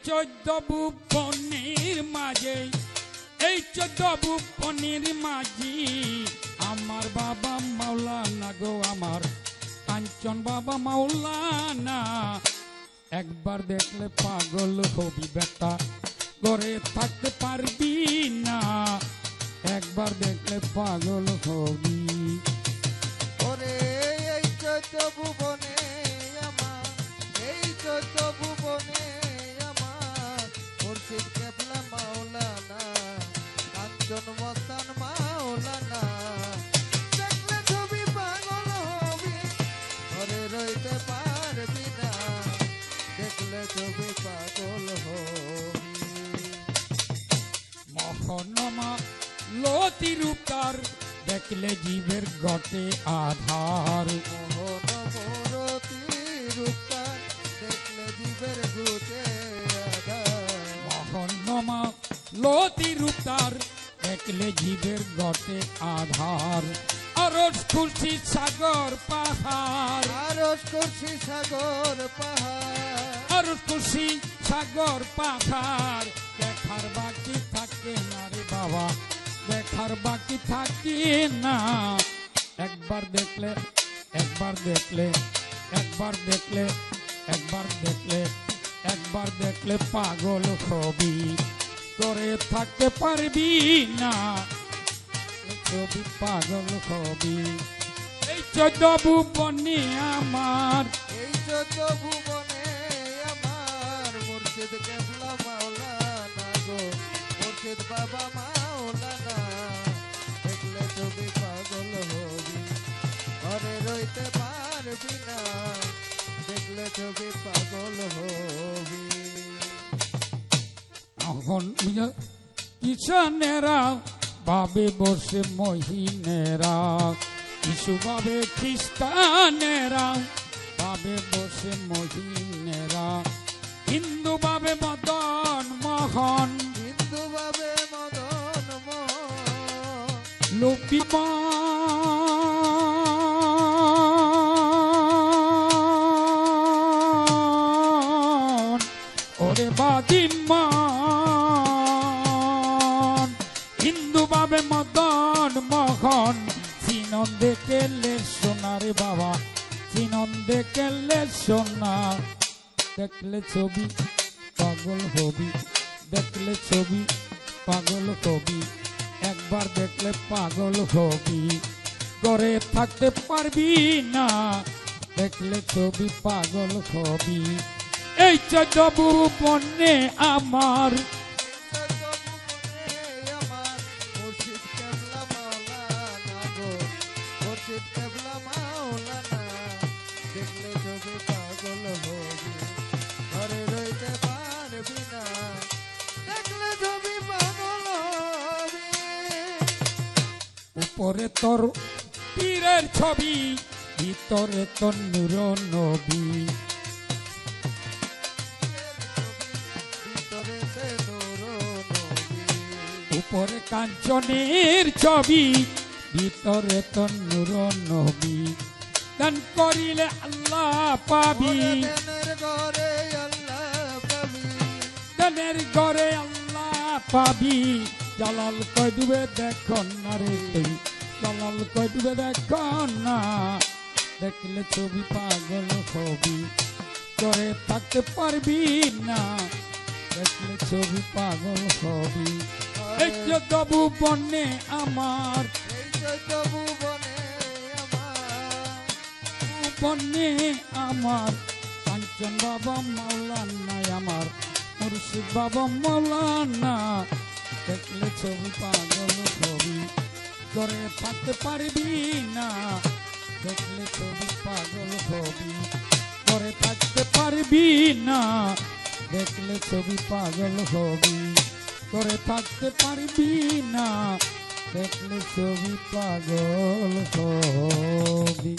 চোদ্দ ভুবনের মাঝে, এই চোদ্দ ভুবনের মাঝি আমার বাবা মাওলানা গো, আমার কাঞ্চন বাবা মাওলানা। একবার দেখলে পাগল হবি বেটা, ঘরে থাকতে পারবি না। একবার দেখলে পাগল হবি। ওরে এই চোদ্দ ভুবনে আমার, এই চোদ্দ ভুবনে আমার মুর্শিদ কেবলা মাওলানা, কাঞ্চন মস্তান মাওলানা। দেখলে ছবি পাগল হবি, ঘরে রইতে পারবি না। দেখলে ছবি পাগল হবি। মহনমা লতি রূপতার, দেখলে জীবের গটে আধার। মোহন মূরতি রূপতার, দেখলে জীবের গুটে আধার। মহনমা লতি রূপতার, দেখলে জীবের গটে আধার। আরশ খুলছি সাগর পাহাড়, আরশ করছি সাগর পাহাড়। আরশ খুলছি সাগর পাহাড়। দেখার বাকি থাকে না রে বাবা, দেখার বাকি থাকে না। একবার দেখলে, একবার দেখলে, একবার দেখলে, একবার দেখলে, একবার দেখলে পাগল হবি, করে থাকতে পারবি না। ছবি পাগল হবি। এই চোদ্দ ভুবনে আমার, এই চোদ্দ ভুবনে আমার মুর্শিদ কেবলা মাওলানা গো, মুর্শিদ বাবা মাওলানা। দেখলে ছবি পাগল হবি, ঘরে রইতে পারবি না। দেখলে ছবি পাগল হবি। এখন কিষানেরা ভাবে বসে মহিনেরা, কিছু ভাবে খ্রিস্টানেরা ভাবে বসে মহিনেরা। হিন্দু ভাবে মদন মোহন, হিন্দু ভাবে মদন মোহন। লোপি ওরে বাদিমান। হিন্দু ভাবে মদন মোহন, চিনন দেখলে সোনারে বাবা, চিনন দেখলে সোনা। দেখলে ছবি পাগল হবি, দেখলে ছবি পাগল হবি। একবার দেখলে পাগল হবি, ঘরে থাকতে পারবি না। দেখলে ছবি পাগল হবি। এই চোদ্দ ভুবনে আমার, চোদ্দ ভুবনে আমার মুর্শিদ কেবলা মাওলানা গো, মুর্শিদ কেবলা মাওলানা। দেখলে ছবি পাগল হবি, ঘরে রইতে পারবি না। দেখলে ছবি পাগল হবি। উপরে তোর পীরের ছবি, ভিতরে তোর নূর নবী। ভিতরেতে নূর নবী। উপরে কাঞ্চনের ছবি, ভিতরে তোর নূর নবী। দান করিলে আল্লাহ পাবি, দেনের ঘরে আল্লাহ পাবি। দানের ঘরে আল্লাহ পাবি। জালাল কয় ডুবে দেখুন না রে তুই, জালাল কয় ডুবে দেখুন না। দেখলে ছবি পাগল হবি, করে থাকতে পারবি না। দেখলে ছবি পাগল হবি। এই চোদ্দ ভুবনে আমার, এই চোদ্দ ভুবনে আমার ভুবনে আমার কাঞ্চন বাবা মাওলানা, আমার মুর্শিদ বাবা মাওলানা। দেখলে ছবি পাগল হবি, করে থাকতে পারবি না। দেখলে ছবি পাগল হবি, করে থাকতে পারবি না। দেখলে ছবি পাগল হবি, করে থাকতে পারবি না। দেখলে ছবি পাগল হবি।